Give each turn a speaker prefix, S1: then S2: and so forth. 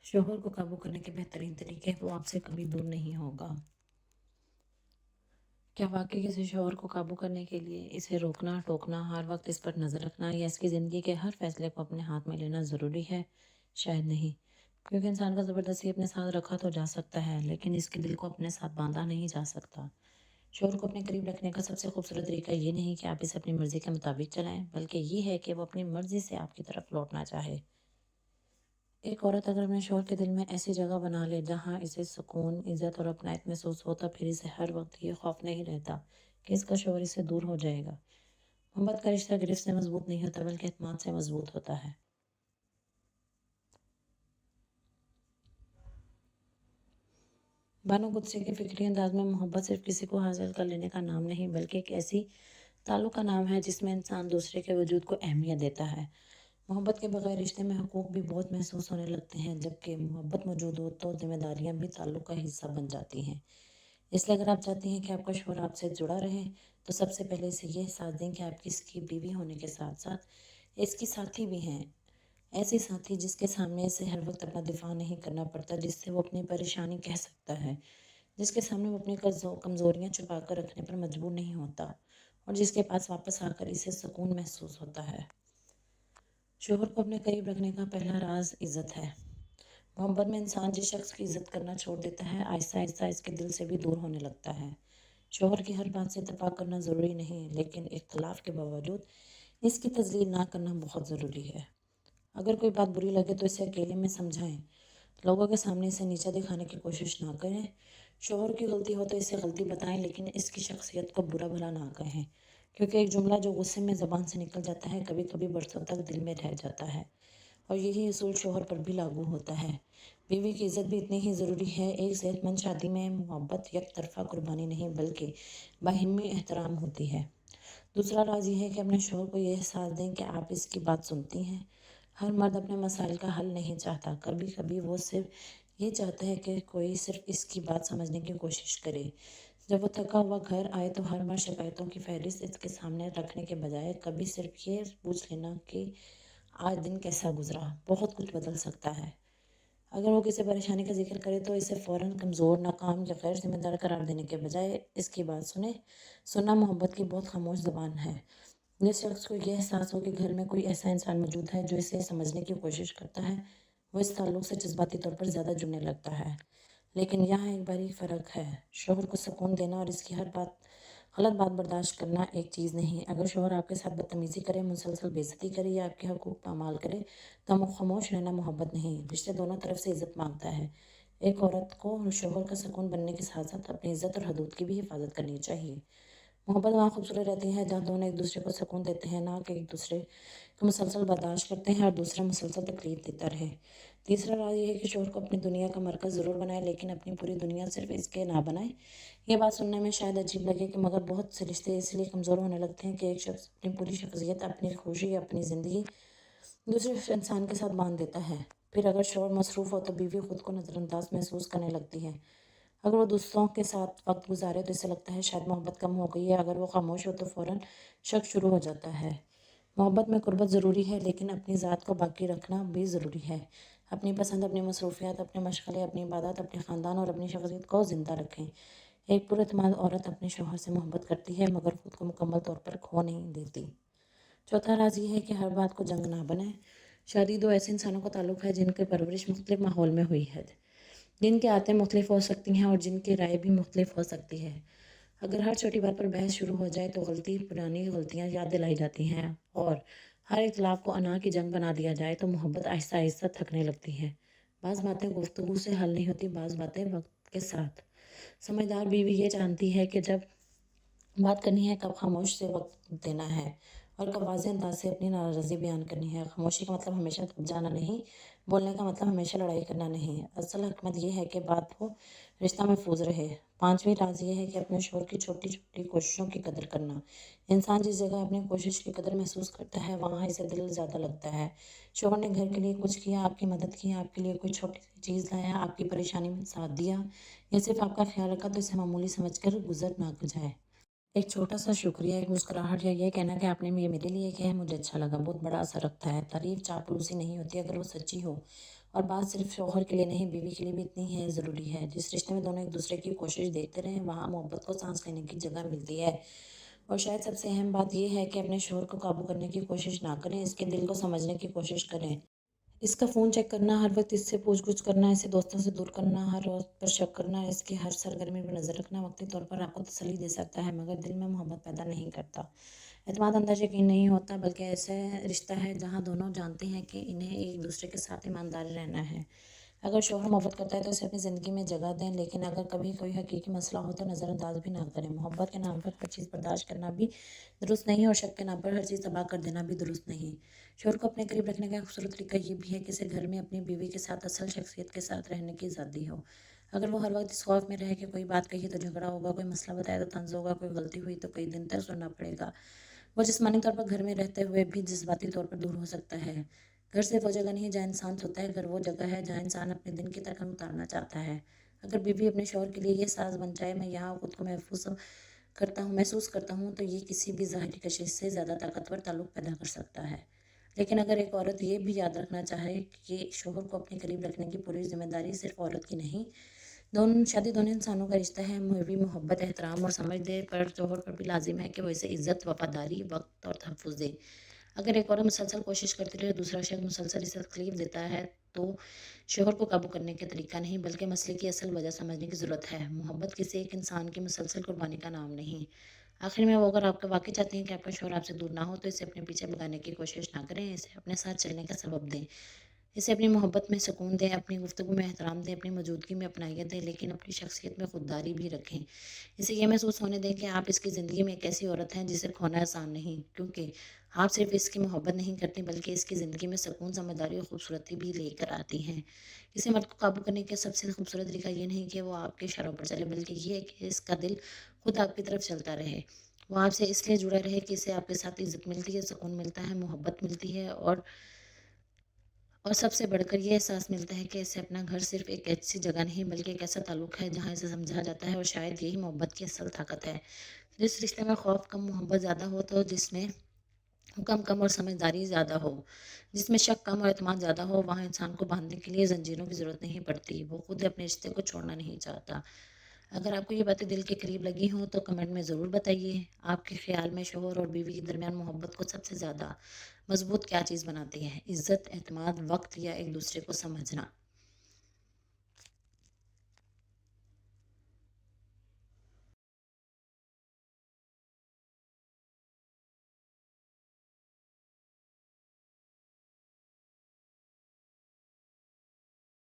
S1: शोहर को काबू करने के बेहतरीन तरीके वो आपसे कभी दूर नहीं होगा। क्या वाकई किसी शोहर को काबू करने के लिए इसे रोकना, टोकना, हर वक्त इस पर नज़र रखना या इसकी ज़िंदगी के हर फैसले को अपने हाथ में लेना ज़रूरी है? शायद नहीं। क्योंकि इंसान का ज़बरदस्ती अपने साथ रखा तो जा सकता है, लेकिन इसके दिल को अपने साथ बांधा नहीं जा सकता। शोहर को अपने करीब रखने का सबसे खूबसूरत तरीका ये नहीं कि आप इसे अपनी मर्ज़ी के मुताबिक चलाएं, बल्कि ये है कि वो अपनी मर्ज़ी से आपकी तरफ लौटना चाहे। एक औरत अगर अपने शौहर के दिल में ऐसी जगह बना ले जहाँ इसे सुकून, इज़्ज़त और अपनापन महसूस होता, फिर इसे हर वक्त ये खौफ नहीं रहता कि इसका शौहर इससे दूर हो जाएगा। मोहब्बत का रिश्ता गिरफ्त से मजबूत नहीं होता, बल्कि एतमाद से मजबूत होता है। बानो गुस्से के फिक्री अंदाज में मोहब्बत सिर्फ किसी को हासिल कर लेने का नाम नहीं, बल्कि एक ऐसी ताल्लुक का नाम है जिसमें इंसान दूसरे के वजूद को अहमियत देता है। मोहब्बत के बगैर रिश्ते में हुकूक भी बहुत महसूस होने लगते हैं, जबकि मोहब्बत मौजूद हो तो जिम्मेदारियां भी ताल्लुक का हिस्सा बन जाती हैं। इसलिए अगर आप चाहती हैं कि आपका शौहर आपसे जुड़ा रहे, तो सबसे पहले इसे ये एहसास दें कि आप इसकी बीवी होने के साथ साथ इसकी साथी भी हैं। ऐसी साथी जिसके सामने इसे हर वक्त अपना दिफा नहीं करना पड़ता, जिससे वो अपनी परेशानी कह सकता है, जिसके सामने वो अपनी कमज़ोरियाँ छुपा कर रखने पर मजबूर नहीं होता, और जिसके पास वापस आकर इसे सुकून महसूस होता है। शौहर को अपने करीब रखने का पहला राज इज़्ज़त है। मोहब्बत में इंसान जिस शख्स की इज़्ज़त करना छोड़ देता है, आहिस्ता आहिस्ता इसके दिल से भी दूर होने लगता है। शौहर की हर बात से इत्तेफाक करना ज़रूरी नहीं, लेकिन इख्तलाफ के बावजूद इसकी तजलील ना करना बहुत ज़रूरी है। अगर कोई बात बुरी लगे तो इसे अकेले में समझाएं, लोगों के सामने इसे नीचा दिखाने की कोशिश ना करें। शौहर की गलती हो तो इसे गलती बताएं, लेकिन इसकी शख्सियत को बुरा भला ना कहें, क्योंकि एक जुमला जो गुस्से में ज़बान से निकल जाता है, कभी कभी बरसों तक दिल में रह जाता है। और यही असूल शौहर पर भी लागू होता है। बीवी की इज़्ज़त भी इतनी ही ज़रूरी है। एक सेहतमंद शादी में मोहब्बत एक तरफ़ा कुर्बानी नहीं, बल्कि बाहिमी एहतराम होती है। दूसरा राज ये है कि अपने शौहर को ये एहसास दें कि आप इसकी बात सुनती हैं। हर मर्द अपने मसाइल का हल नहीं चाहता, कभी कभी वो सिर्फ ये चाहता है कि कोई सिर्फ इसकी बात समझने की कोशिश करे। जब वो थका हुआ घर आए तो हर बार शिकायतों की फहरिस्त इसके सामने रखने के बजाय कभी सिर्फ ये पूछ लेना कि आज दिन कैसा गुजरा, बहुत कुछ बदल सकता है। अगर वो किसी परेशानी का जिक्र करे तो इसे फ़ौरन कमज़ोर, नाकाम या गैर जिम्मेदार करार देने के बजाय इसकी बात सुने। सुनना मोहब्बत की बहुत खामोश ज़बान है। जिस शख्स को यह एहसास हो कि घर में कोई ऐसा इंसान मौजूद है जो इसे समझने की कोशिश करता है, वो इस ताल्लुक से जज्बाती तौर पर ज़्यादा जुड़ने लगता है। लेकिन यहाँ एक बारीक फ़र्क है। शौहर को सुकून देना और इसकी हर बात गलत बात बर्दाश्त करना एक चीज़ नहीं। अगर शौहर आपके साथ बदतमीज़ी करे, मुसलसल बेइज्जती करे या आपके हकूक़ पामाल करे, तो खामोश रहना मोहब्बत नहीं, रिश्ते दोनों तरफ से इज़्ज़त मांगता है। एक औरत को शौहर का सुकून बनने के साथ साथ अपनी इज़्ज़त और हदूद की भी हिफाजत करनी चाहिए। मोहब्बत वहाँ खूबसूरत रहती है जहाँ दोनों एक दूसरे को सुकून देते हैं, ना कि एक दूसरे को मुसलसल बर्दाश्त करते हैं और दूसरा मुसलसल तकलीफ देता रहे। तीसरा राज ये है कि शौहर को अपनी दुनिया का मरकज़ ज़रूर बनाए, लेकिन अपनी पूरी दुनिया सिर्फ इसके ना बनाए। ये बात सुनने में शायद अजीब लगे कि मगर बहुत से रिश्ते इसलिए कमज़ोर होने लगते हैं कि एक शख्स अपनी पूरी शख्सियत, अपनी खुशी, अपनी ज़िंदगी दूसरे इंसान के साथ बांध देता है। फिर अगर शौहर मसरूफ़ हो तो बीवी खुद को नज़रअंदाज महसूस करने लगती है। अगर वो दोस्तों के साथ वक्त गुजारे तो इसे लगता है शायद मोहब्बत कम हो गई है। अगर वो खामोश हो तो फ़ौरन शक शुरू हो जाता है। मोहब्बत में कुर्बत ज़रूरी है, लेकिन अपनी ज़ात को बाकी रखना भी ज़रूरी है। अपनी पसंद, अपनी मसरूफियात, अपने मशगले, अपनी इबादत, अपने ख़ानदान और अपनी शख्सियत को ज़िंदा रखें। एक पुरअतमाद औरत अपने शौहर से मोहब्बत करती है, मगर खुद को मुकम्मल तौर पर खो नहीं देती। चौथा राज ये है कि हर बात को जंग ना बनाए। शादी दो ऐसे इंसानों का ताल्लुक है जिनकी परवरिश मुख्तलिफ माहौल में हुई है, जिनकी आदतें मुख्तलिफ हो सकती हैं और जिनकी राय भी मुख्तलिफ हो सकती है। अगर हर छोटी बात पर बहस शुरू हो जाए तो पुरानी गलतियां याद दिलाई जाती हैं, और हर इख्तलाफ को अना की जंग बना दिया जाए तो मोहब्बत आहिस्ता आहिस्ता थकने लगती है। बाज़ बातें गुफ्तगू से हल नहीं होती, बाज़ बातें वक्त के साथ। समझदार बीवी ये जानती है कि जब बात करनी है, कब खामोश से वक्त देना है और कब वाज़ेह अंदाज से अपनी नाराज़गी बयान करनी है। खामोशी का मतलब हमेशा थक जाना नहीं, बोलने का मतलब हमेशा लड़ाई करना नहीं। असल हिकमत यह है कि बात हो, रिश्ता महफूज रहे। पांचवी राज ये है कि अपने शौहर की छोटी छोटी कोशिशों की कदर करना। इंसान जिस जगह अपनी कोशिश की कदर महसूस करता है, वहाँ इसे दिल ज़्यादा लगता है। शौहर ने घर के लिए कुछ किया, आपकी मदद की, आपके लिए कोई छोटी सी चीज़ लाया, आपकी परेशानी में साथ दिया या सिर्फ आपका ख्याल रखा, तो इसे मामूली समझ कर गुजर ना जाए। एक छोटा सा शुक्रिया, एक मुस्कुराहट या ये कहना कि आपने ये मेरे लिए किया है, मुझे अच्छा लगा, बहुत बड़ा असर रखता है। तारीफ चापलूसी नहीं होती अगर वो सच्ची हो, اور بات صرف شوہر کے لیے نہیں، بیوی کے لیے بھی اتنی ہے ضروری ہے۔ جس رشتے میں دونوں ایک دوسرے کی کوشش دیکھتے رہیں، وہاں محبت کو سانس لینے کی جگہ ملتی ہے۔ اور شاید سب سے اہم بات یہ ہے کہ اپنے شوہر کو قابو کرنے کی کوشش نہ کریں، اس کے دل کو سمجھنے کی کوشش کریں۔ اس کا فون چیک کرنا، ہر وقت اس سے پوچھ گچھ کرنا، اسے دوستوں سے دور کرنا، ہر روز پر شک کرنا، اس کی ہر سرگرمی پر نظر رکھنا وقتی طور پر آپ کو تسلی دے سکتا ہے، مگر دل میں محبت پیدا نہیں کرتا۔ اعتماد اندر یقین نہیں ہوتا، بلکہ ایسا رشتہ ہے جہاں دونوں جانتے ہیں کہ انہیں ایک دوسرے کے ساتھ ایماندار رہنا ہے۔ اگر شوہر محبت کرتا ہے تو اسے اپنی زندگی میں جگہ دیں، لیکن اگر کبھی کوئی حقیقی مسئلہ ہو تو نظر انداز بھی نہ کریں۔ محبت کے نام پر ہر چیز برداشت کرنا بھی درست نہیں، اور شک کے نام پر ہر چیز تباہ کر دینا بھی درست نہیں۔ شوہر کو اپنے قریب رکھنے کا ایک خوبصورت طریقہ یہ بھی ہے کہ اسے گھر میں اپنی بیوی کے ساتھ اصل شخصیت کے ساتھ رہنے کی آزادی ہو۔ اگر وہ ہر وقت اس خوف میں رہے کہ کوئی بات کہی تو جھگڑا ہوگا، کوئی مسئلہ بتایا تو طنز ہوگا، کوئی غلطی ہوئی تو کئی دن تک سننا پڑے گا، وہ جسمانی طور پر گھر میں رہتے ہوئے بھی جذباتی طور پر دور ہو سکتا ہے۔ گھر صرف وہ جگہ نہیں جہاں انسان سوتا ہے، گھر وہ جگہ ہے جہاں انسان اپنے دن کی تھکن اتارنا چاہتا ہے۔ اگر بیوی اپنے شوہر کے لیے یہ ساز بن جائے، میں یہاں خود کو محسوس کرتا ہوں، تو یہ کسی بھی ظاہری کشش سے زیادہ طاقتور تعلق پیدا کر سکتا ہے۔ لیکن اگر ایک عورت یہ بھی یاد رکھنا چاہے کہ شوہر کو اپنے قریب رکھنے کی پوری ذمہ داری صرف عورت کی نہیں، شادی دونوں انسانوں کا رشتہ ہے، بھی محبت، احترام اور سمجھ دے، پر شوہر پر بھی لازم ہے کہ وہ اسے عزت، وفاداری، وقت اور تحفظ دے۔ اگر ایک عورت مسلسل کوشش کرتی رہے، دوسرا شخص مسلسل اسے تکلیف دیتا ہے، تو شوہر کو قابو کرنے کا طریقہ نہیں بلکہ مسئلے کی اصل وجہ سمجھنے کی ضرورت ہے۔ محبت کسی ایک انسان کی مسلسل قربانی کا نام نہیں۔ آخر میں، وہ اگر آپ کا واقعی چاہتے ہیں کہ آپ کا شوہر آپ سے دور نہ ہو تو اسے اپنے پیچھے بھگانے کی کوشش نہ کریں، اسے اپنے ساتھ چلنے کا سبب دیں، اسے اپنی محبت میں سکون دیں، اپنی گفتگو میں احترام دیں، اپنی موجودگی میں اپنائیت دیں، لیکن اپنی شخصیت میں خودداری بھی رکھیں۔ اسے یہ محسوس ہونے دیں کہ آپ اس کی زندگی میں ایک ایسی عورت ہیں جسے کھونا آسان نہیں، کیونکہ آپ صرف اس کی محبت نہیں کرتی بلکہ اس کی زندگی میں سکون، سمجھداری اور خوبصورتی بھی لے کر آتی ہیں۔ کسی مرد کو قابو کرنے کا سب سے خوبصورت طریقہ یہ نہیں کہ وہ آپ کے اشاروں پر چلے، بلکہ یہ ہے کہ اس کا دل خود آپ کی طرف چلتا رہے۔ وہ آپ سے اس لیے جڑا رہے کہ اسے آپ کے ساتھ عزت ملتی ہے، سکون ملتا ہے، محبت ملتی ہے، اور سب سے بڑھ کر یہ احساس ملتا ہے کہ اسے اپنا گھر صرف ایک ایسی جگہ نہیں بلکہ ایک ایسا تعلق ہے جہاں اسے سمجھا جاتا ہے، اور شاید یہی محبت کی اصل طاقت ہے۔ جس رشتے میں خوف کم، محبت زیادہ ہو، تو جس میں حکم کم اور سمجھداری زیادہ ہو، جس میں شک کم اور اعتماد زیادہ ہو، وہاں انسان کو باندھنے کے لیے زنجیروں کی ضرورت نہیں پڑتی، وہ خود اپنے رشتے کو چھوڑنا نہیں چاہتا۔ اگر آپ کو یہ باتیں دل کے قریب لگی ہوں تو کمنٹ میں ضرور بتائیے، آپ کے خیال میں شوہر اور بیوی کے درمیان محبت کو سب سے زیادہ مضبوط کیا چیز بناتی ہے؟ عزت، اعتماد، وقت، یا ایک دوسرے کو سمجھنا؟